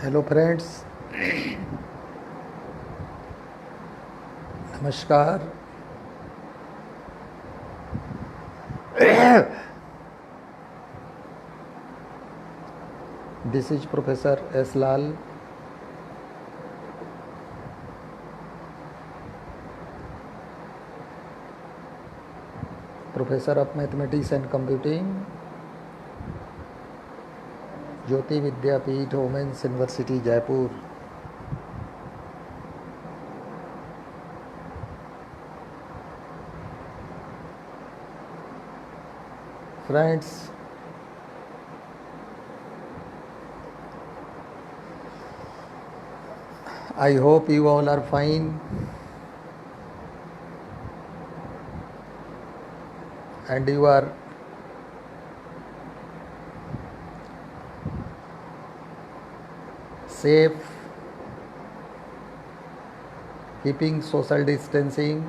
Hello friends, नमस्कार। This is professor S Lal. Professor of mathematics and computing, Jyoti Vidyapeeth women's university Jaipur. Friends, I hope you all are fine and you are safe, keeping social distancing.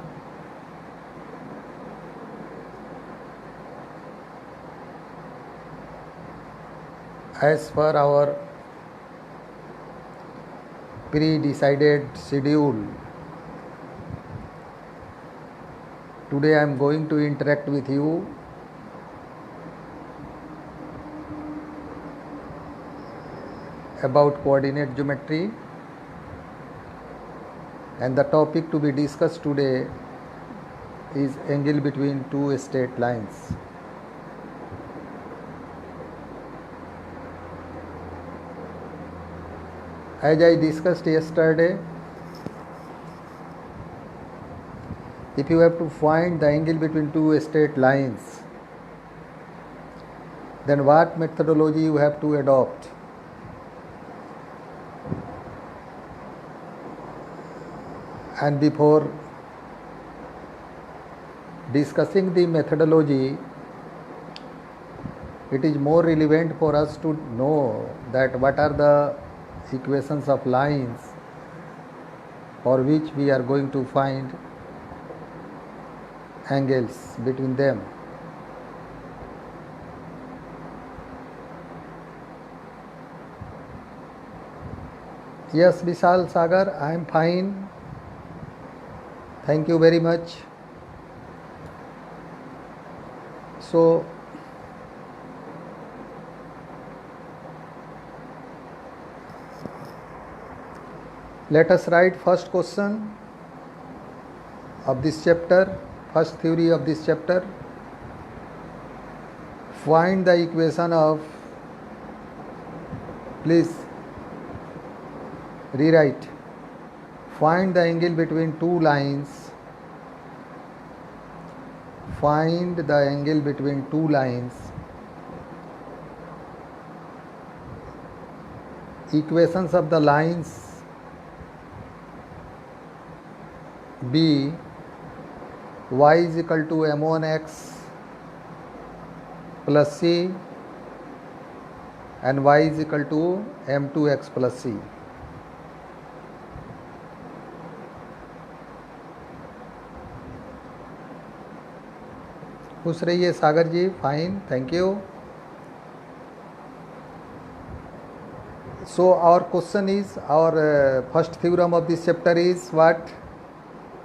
As per our pre-decided schedule, today I am going to interact with you about coordinate geometry, and the topic to be discussed today is angle between two straight lines. As I discussed yesterday, if you have to find the angle between two straight lines, then what methodology you have to adopt? And before discussing the methodology, it is more relevant for us to know that what are the equations of lines for which we are going to find angles between them. Yes, Vishal Sagar, I am fine. Thank you very much. So, let us write first question of this chapter, first theory of this chapter. Find the equation of, please rewrite, find the angle between two lines. Find the angle between two lines. Equations of the lines be y is equal to m1x plus c and y is equal to m2x plus c. खुश रहिए Sagar ji, fine, thank you. So our question is, our first theorem of this chapter is what?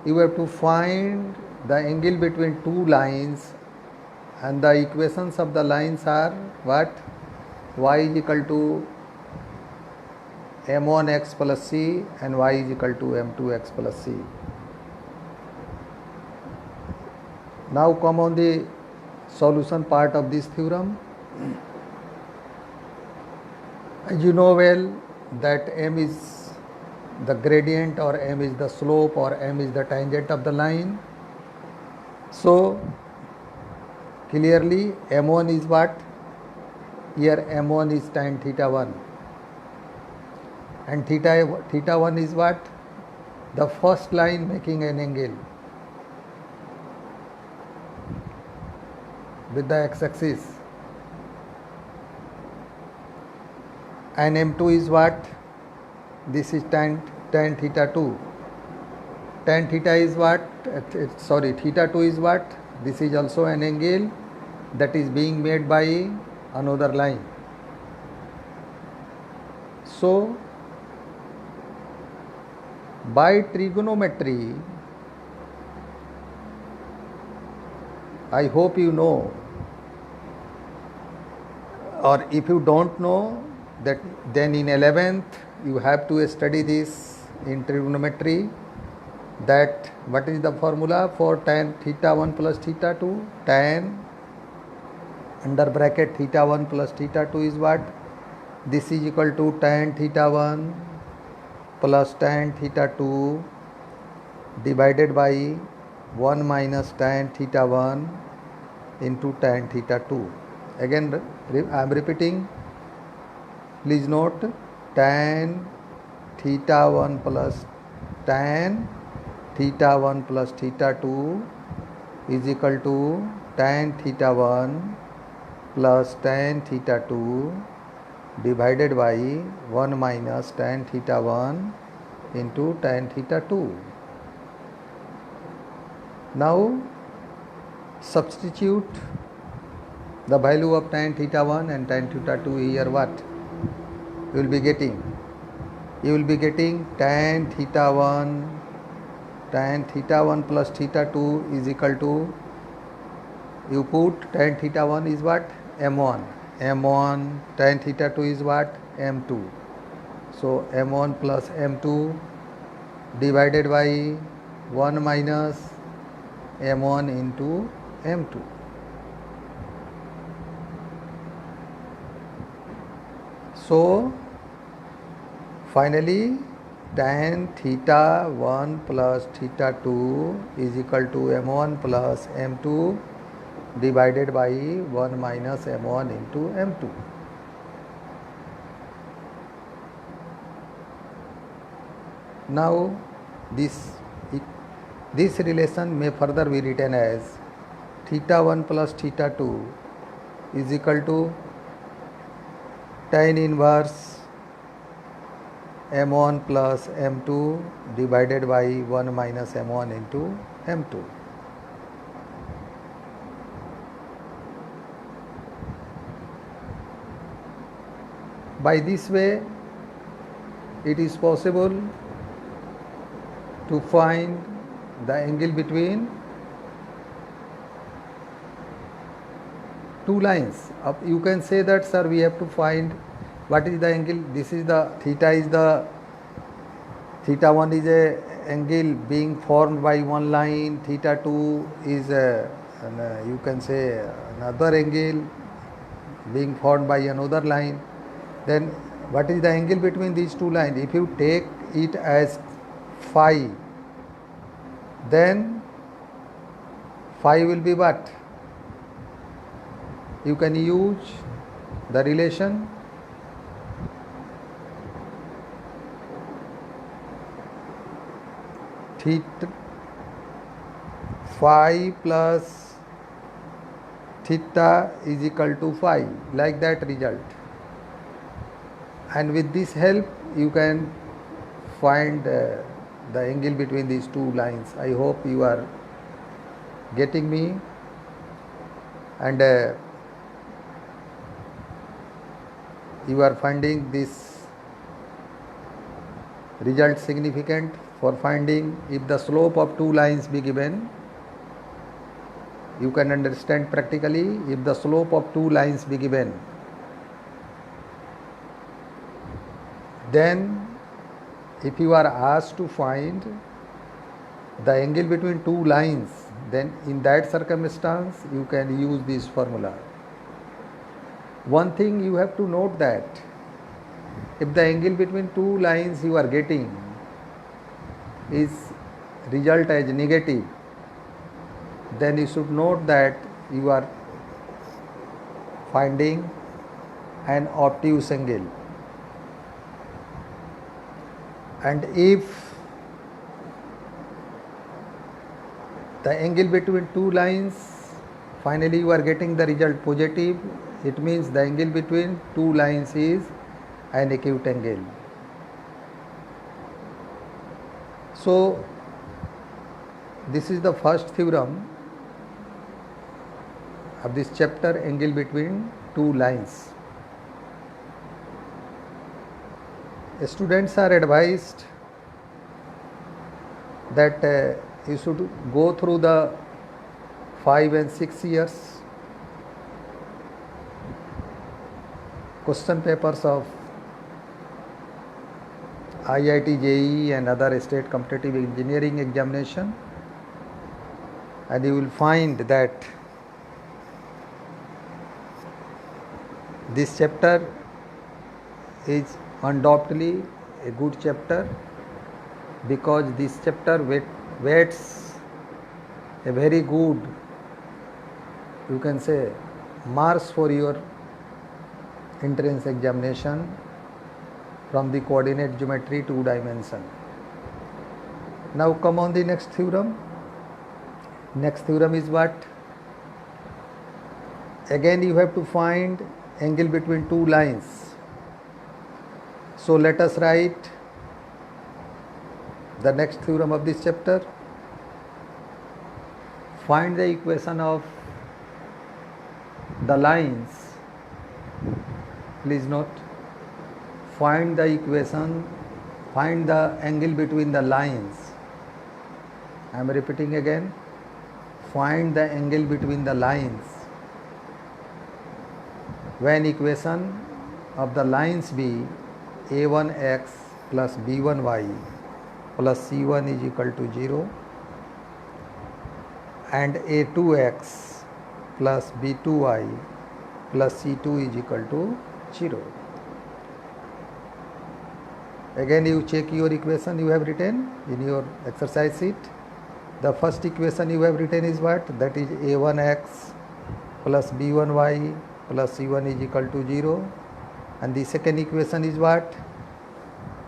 You have to find the angle between two lines, and the equations of the lines are what? Y is equal to m1x plus c and y is equal to m2x plus c. Now come on the solution part of this theorem. As you know well that m is the gradient or m is the slope or m is the tangent of the line. So clearly m1 is what? Here m1 is tan theta 1 and theta 1 is what? The first line making an angle with the x-axis, and m2 is what? This is tan theta 2. Tan theta is what? Theta 2 is what? This is also an angle that is being made by another line. So By trigonometry, I hope you know, or if you don't know, that then in 11th you have to study this in trigonometry. That what is the formula for tan theta 1 plus theta 2? Tan under bracket theta 1 plus theta 2 is what? This is equal to tan theta 1 plus tan theta 2 divided by 1 minus tan theta 1 into tan theta 2. Again I am repeating, please note, tan theta 1 plus tan theta 1 plus theta 2 is equal to tan theta 1 plus tan theta 2 divided by 1 minus tan theta 1 into tan theta 2. Now substitute the value of tan theta 1 and tan theta 2 here. What you will be getting? You will be getting tan theta 1 plus theta 2 is equal to, you put tan theta 1 is what? m1. m1 tan theta 2 is what? m2. So m1 plus m2 divided by 1 minus m1 into m2. So finally tan theta 1 plus theta 2 is equal to m1 plus m2 divided by 1 minus m1 into m2. Now this relation may further be written as theta 1 plus theta 2 is equal to tan inverse m1 plus m2 divided by 1 minus m1 into m2. By this way, it is possible to find the angle between two lines. You can say that, sir, we have to find what is the angle. This is the theta 1 is a angle being formed by one line, theta 2 is you can say another angle being formed by another line. Then what is the angle between these two lines? If you take it as phi, then phi will be what? You can use the relation theta phi plus theta is equal to phi, like that result. And with this help you can find the angle between these two lines. I hope you are getting me, and you are finding this result significant for finding if the slope of two lines be given. You can understand practically, if the slope of two lines be given, then if you are asked to find the angle between two lines, then in that circumstance you can use this formula. One thing you have to note, that if the angle between two lines you are getting is result as negative, then you should note that you are finding an obtuse angle. And if the angle between two lines, finally you are getting the result positive, it means the angle between two lines is an acute angle. So this is the first theorem of this chapter, angle between two lines. Students are advised that you should go through the 5 and 6 years question papers of IIT JEE and other state competitive engineering examination, and you will find that this chapter is undoubtedly a good chapter, because this chapter weights a very good, you can say, marks for your entrance examination from the coordinate geometry 2 dimension. Now come on the next theorem. Next theorem is what? Again you have to find angle between two lines. So let us write the next theorem of this chapter. Find the equation of the lines. Please note, find the equation, find the angle between the lines. I am repeating again, find the angle between the lines when equation of the lines be a1x plus b1y plus c1 is equal to 0 and a2x plus b2y plus c2 is equal to 0. Again you check your equation you have written in your exercise sheet. The first equation you have written is what? That is a1x plus b1y plus c1 is equal to 0. And the second equation is what?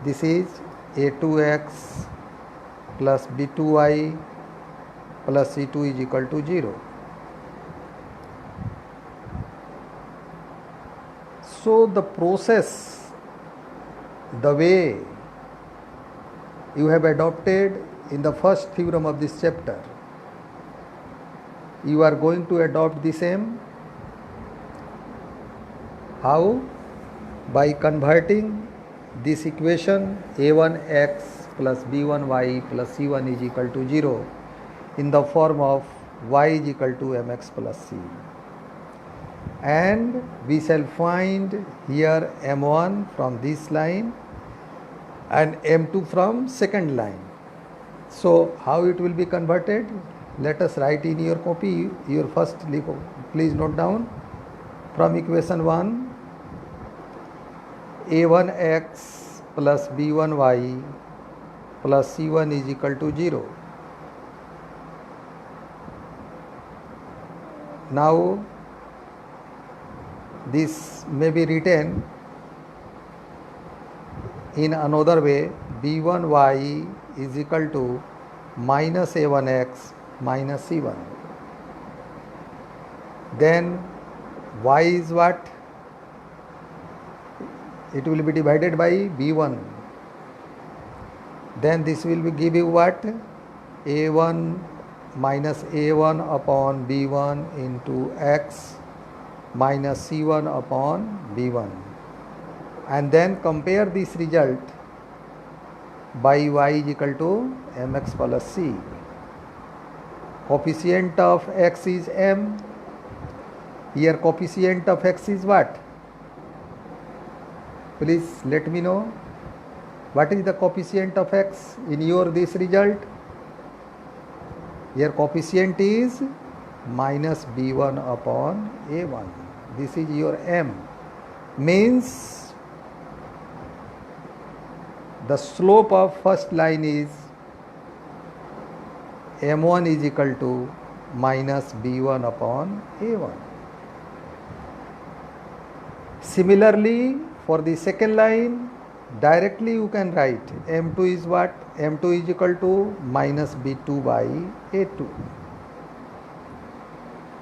This is a2x plus b2y plus c2 is equal to 0. So the process, the way you have adopted in the first theorem of this chapter, you are going to adopt the same. How? By converting this equation a1x plus b1y plus c1 is equal to 0 in the form of y is equal to mx plus c. And we shall find here m1 from this line and m2 from second line. So how it will be converted? Let us write in your copy, your first, please note down, from equation 1, a1x plus b1y plus c1 is equal to 0. Now this may be written in another way, b1y is equal to minus a1x minus c1. Then y is what? It will be divided by b1. Then this will be give you what? a1 minus a1 upon b1 into x minus c1 upon b1. And then compare this result by y is equal to mx plus c. Coefficient of x is m. Here coefficient of x is what? Please let me know. What is the coefficient of x in your this result? Here coefficient is minus b1 upon a1. This is your m. Means the slope of first line is m1 is equal to minus b1 upon a1. Similarly, for the second line, directly you can write m2 is what? m2 is equal to minus b2 by a2.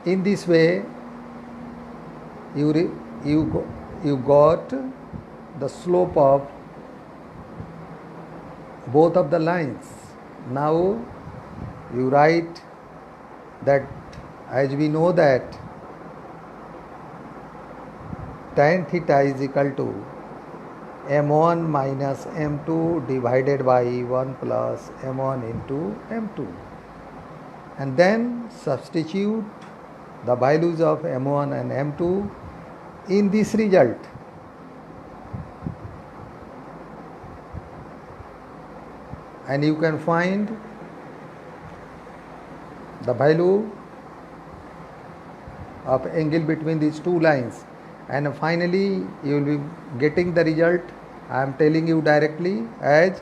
In this way, you got the slope of both of the lines. Now you write that, as we know that tan theta is equal to m1 minus m2 divided by 1 plus m1 into m2, and then substitute the values of m1 and m2 in this result. And you can find the value of angle between these two lines, and finally you will be getting the result. I am telling you directly as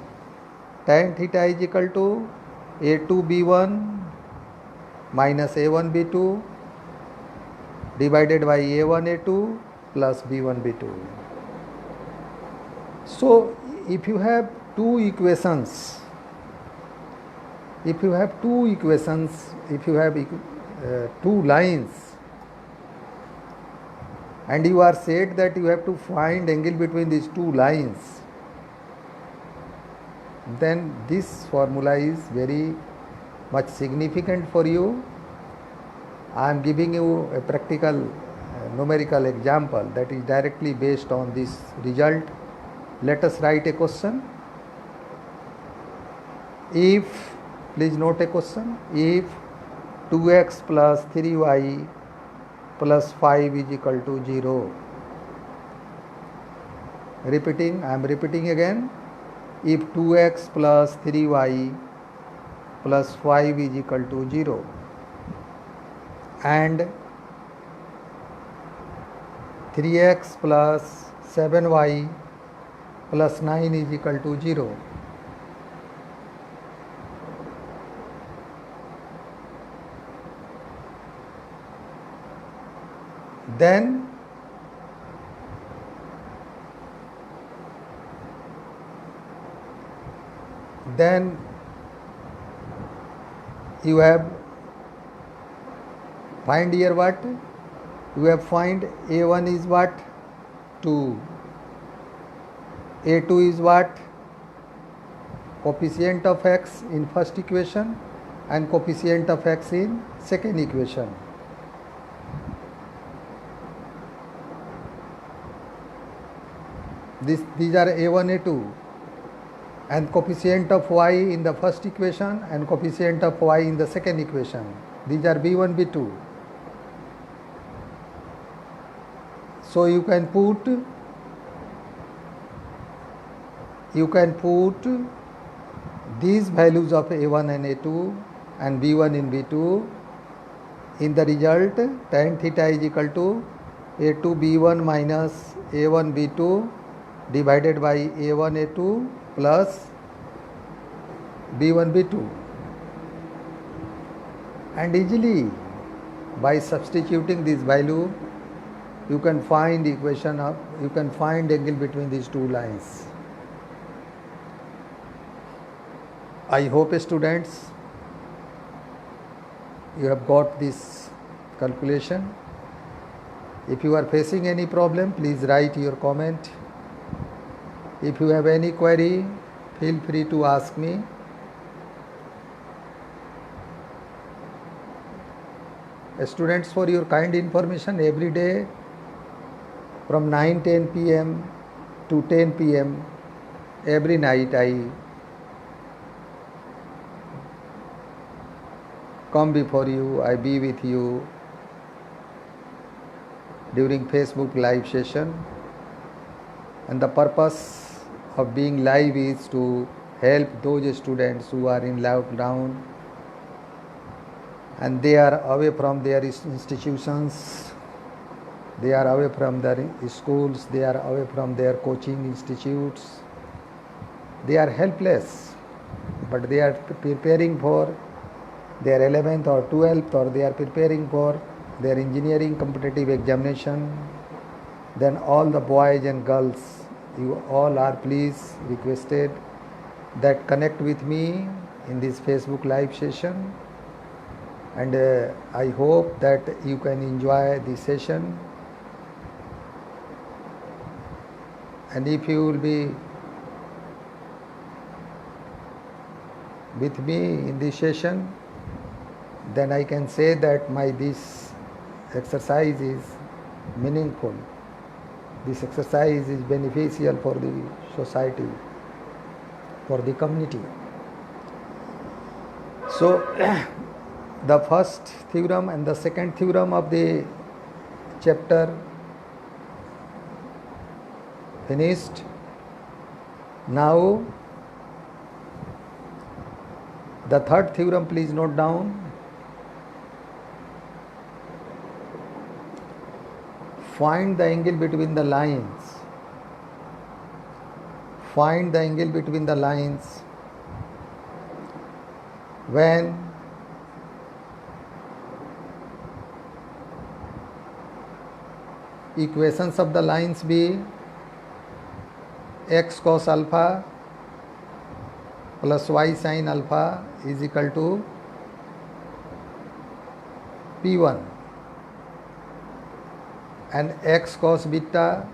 tan theta is equal to a2b1 minus a1b2 divided by a1a2 plus b1b2. So if you have two equations, if you have two lines, and you are said that you have to find angle between these two lines, then this formula is very much significant for you. I am giving you a practical numerical example that is directly based on this result. Let us write a question. If, please note a question, if 2x plus 3y plus 5 is equal to 0. I am repeating again. If 2x plus 3y plus 5 is equal to 0 and 3x plus 7y plus 9 is equal to 0, then you have find here what? You have find a1 is what? 2. a2 is what? Coefficient of x in first equation and coefficient of x in second equation. These are a1, a2, and coefficient of y in the first equation and coefficient of y in the second equation. These are b1, b2. So you can put these values of a1 and a2 and b1 and b2 in the result. Tan theta is equal to a2 b1 minus a1 b2 divided by a1 a2 plus b1 b2, and easily by substituting this value you can find angle between these two lines. I hope students you have got this calculation. If you are facing any problem, please write your comment. If you have any query, feel free to ask me. Students, for your kind information, every day from 9-10 p.m. to 10 p.m. every night I come before you, I be with you during Facebook live session, and the purpose of being live is to help those students who are in lockdown and they are away from their institutions, they are away from their schools, they are away from their coaching institutes. They are helpless, but they are preparing for their 11th or 12th, or they are preparing for their engineering competitive examination. Then all the boys and girls, you all are please requested that connect with me in this Facebook live session, and I hope that you can enjoy this session. And if you will be with me in this session, then I can say that this exercise is meaningful. this exercise is beneficial for the society, for the community. So the first theorem and the second theorem of the chapter finished. Now the third theorem, please note down. Find the angle between the lines. Find the angle between the lines when equations of the lines be x cos alpha plus y sin alpha is equal to P1 and x cos beta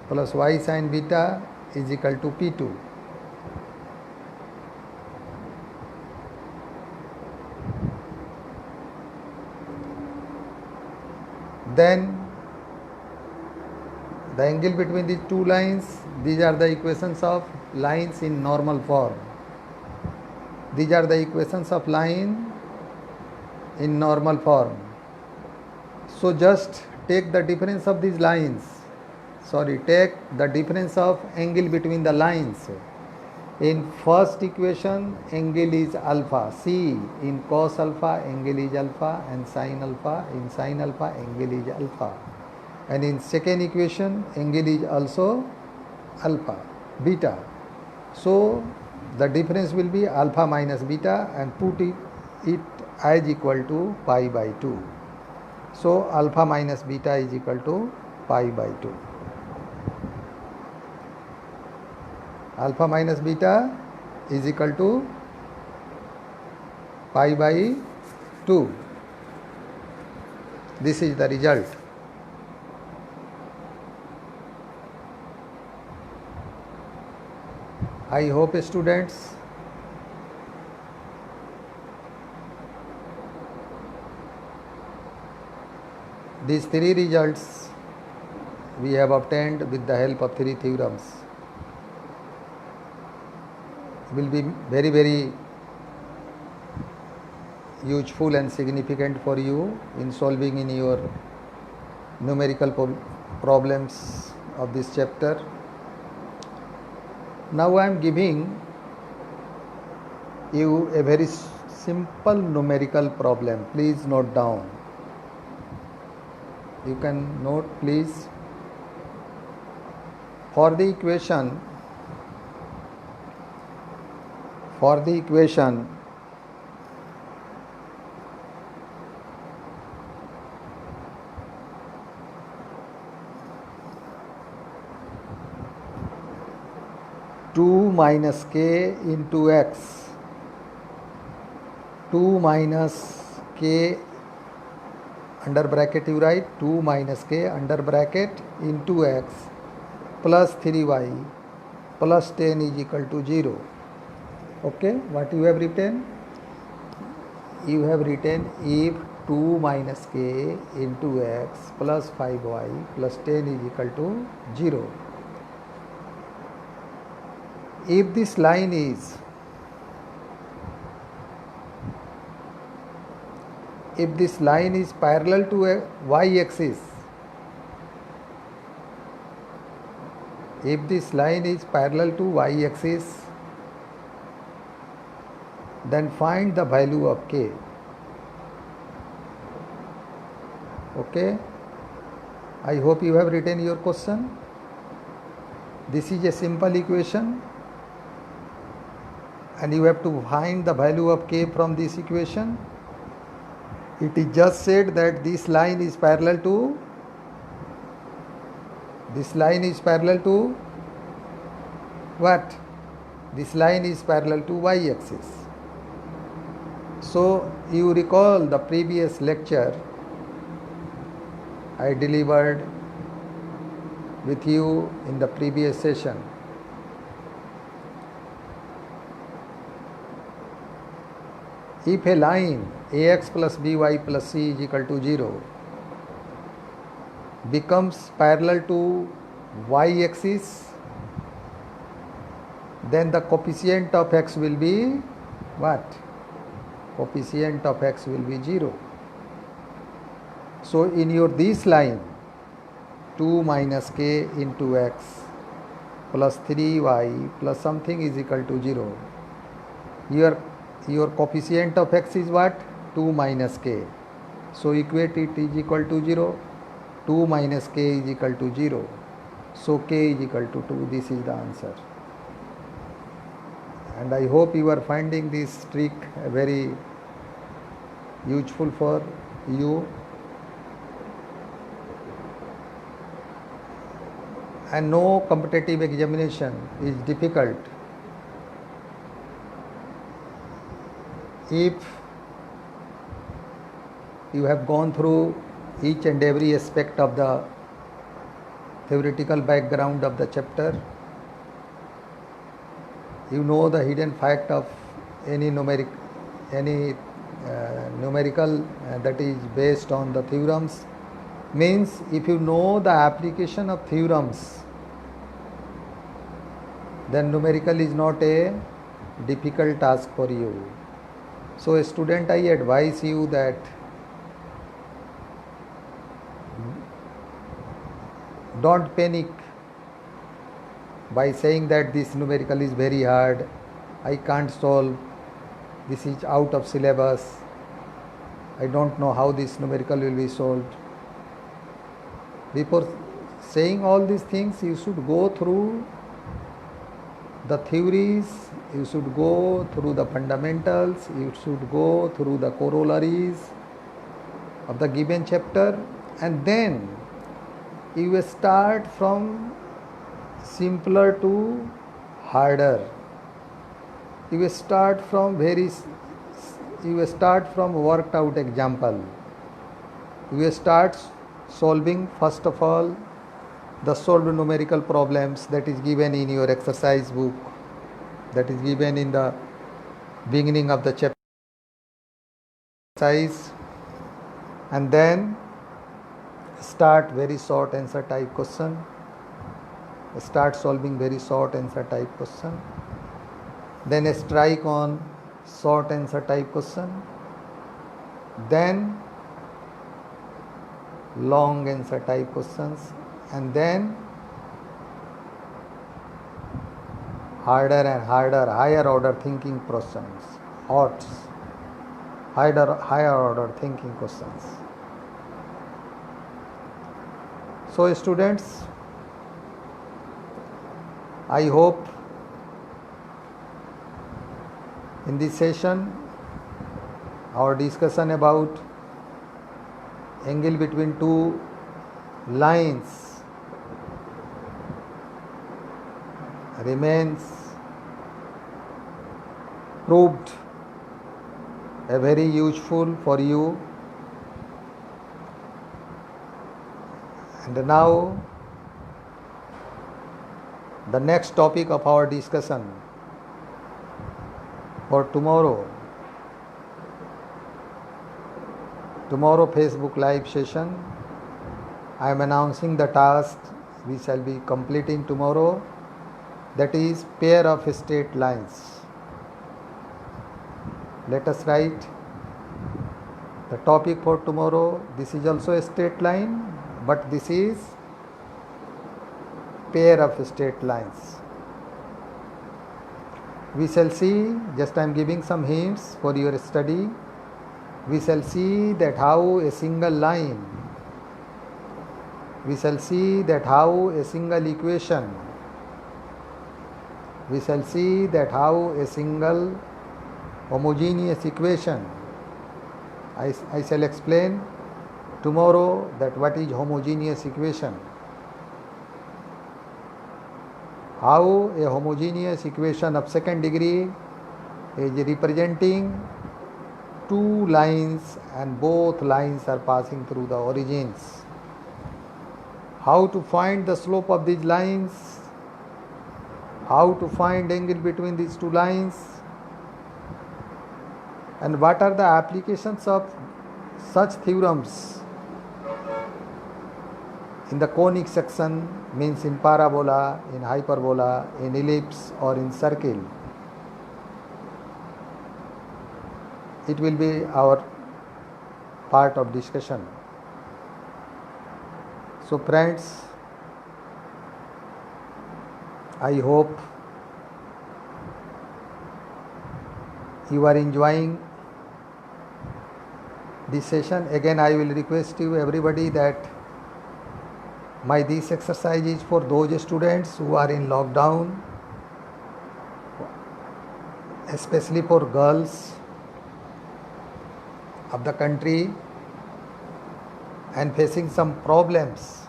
plus y sin beta is equal to P2. Then the angle between these two lines, these are the equations of lines in normal form. These are the equations of line in normal form. So just take the difference of these lines. Take the difference of angle between the lines. In first equation, angle is alpha. See, in cos alpha, angle is alpha, and sin alpha, in sin alpha, angle is alpha. And in second equation, angle is also alpha, beta. So the difference will be alpha minus beta, and put it as equal to pi by 2. So alpha minus beta is equal to pi by 2. Alpha minus beta is equal to pi by 2. This is the result. I hope students these three results we have obtained with the help of three theorems will be very, very useful and significant for you in solving in your numerical problems of this chapter. Now I am giving you a very simple numerical problem. Please note down. You can note, please. For the equation 2 minus k into x, 2 minus k under bracket you write 2 minus k under bracket into x plus 3y plus 10 is equal to 0. Okay, what you have written? You have written if 2 minus k into x plus 5y plus 10 is equal to 0. If this line is parallel to a y-axis, then find the value of k. Okay, I hope you have written your question. This is a simple equation and you have to find the value of k from this equation. It is just said that this line is parallel to what? This line is parallel to y-axis. So you recall the previous lecture I delivered with you in the previous session. If a line ax plus by plus c is equal to 0 becomes parallel to y-axis, then the coefficient of x will be what? Coefficient of x will be 0. So in your this line 2 minus k into x plus 3y plus something is equal to 0. Your coefficient of x is what? 2 minus k. So equate it is equal to 0. 2 minus k is equal to 0. So k is equal to 2. This is the answer. And I hope you are finding this trick very useful for you. And no competitive examination is difficult if you have gone through each and every aspect of the theoretical background of the chapter. You know the hidden fact of any numerical that is based on the theorems. Means if you know the application of theorems, then numerical is not a difficult task for you. So student, I advise you that don't panic by saying that this numerical is very hard, I can't solve, this is out of syllabus, I don't know how this numerical will be solved. Before saying all these things, you should go through the theories, you should go through the fundamentals, you should go through the corollaries of the given chapter, and then you will start from simpler to harder. You will start from worked out example. You will start solving first of all the solved numerical problems that is given in your exercise book, that is given in the beginning of the chapter exercise, and then start very short answer type question. Start solving very short answer type question. Then strike on short answer type question. Then long answer type questions, and then harder and harder, higher order thinking questions, higher order thinking questions. So students, I hope in this session our discussion about angle between two lines remains proved a very useful for you. And now the next topic of our discussion for tomorrow Facebook live session, I am announcing the task we shall be completing tomorrow, that is pair of straight lines. Let us write the topic for tomorrow. This is also a straight line, but this is pair of straight lines. We shall see, just I am giving some hints for your study. We shall see that how a single line, we shall see that how a single equation, we shall see that how a single homogeneous equation, I shall explain tomorrow that what is homogeneous equation, how a homogeneous equation of second degree is representing two lines and both lines are passing through the origins. How to find the slope of these lines, how to find angle between these two lines, and what are the applications of such theorems in the conic section means in parabola, in hyperbola, in ellipse or in circle. It will be our part of discussion. So friends, I hope you are enjoying this session. Again, I will request you everybody that this exercise is for those students who are in lockdown, especially for girls of the country and facing some problems.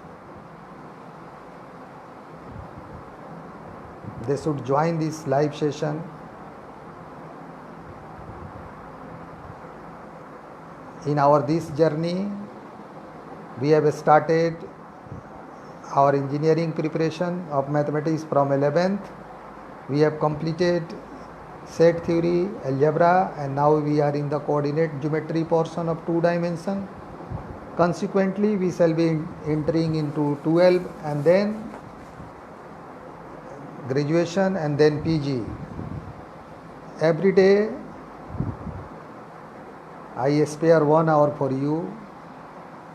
They should join this live session. In our this journey, we have started our engineering preparation of mathematics from 11th. We have completed set theory, algebra, and now we are in the coordinate geometry portion of 2 dimension. Consequently, we shall be entering into 12 and then graduation and then PG. Every day I spare 1 hour for you,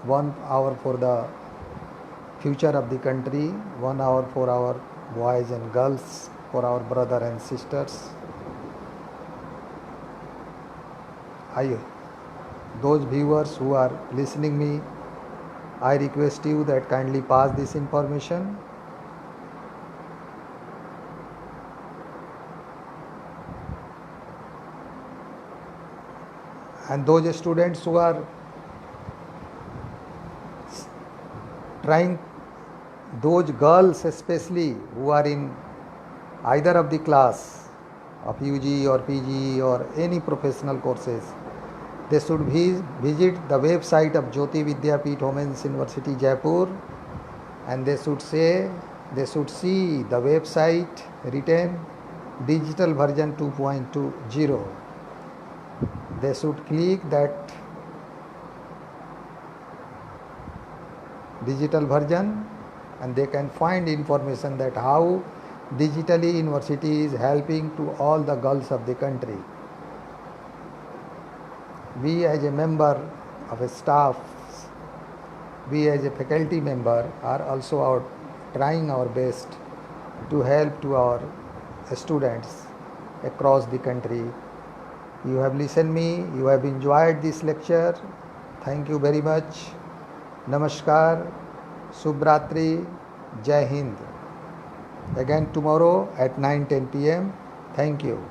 1 hour for the future of the country, 1 hour for our boys and girls, for our brother and sisters. Those viewers who are listening me, I request you that kindly pass this information. And those students who are trying, those girls especially who are in either of the class of UG or PG or any professional courses, they should visit the website of Jyoti Vidyapeeth Women's University Jaipur, and they should see the website written digital version 2.20. They should click that digital version and they can find information that how digitally university is helping to all the girls of the country. We as a member of a staff, we as a faculty member are also trying our best to help to our students across the country. You have listened me, you have enjoyed this lecture. Thank you very much. Namaskar, Subratri, Jai Hind. Again tomorrow at 9:10 p.m. Thank you.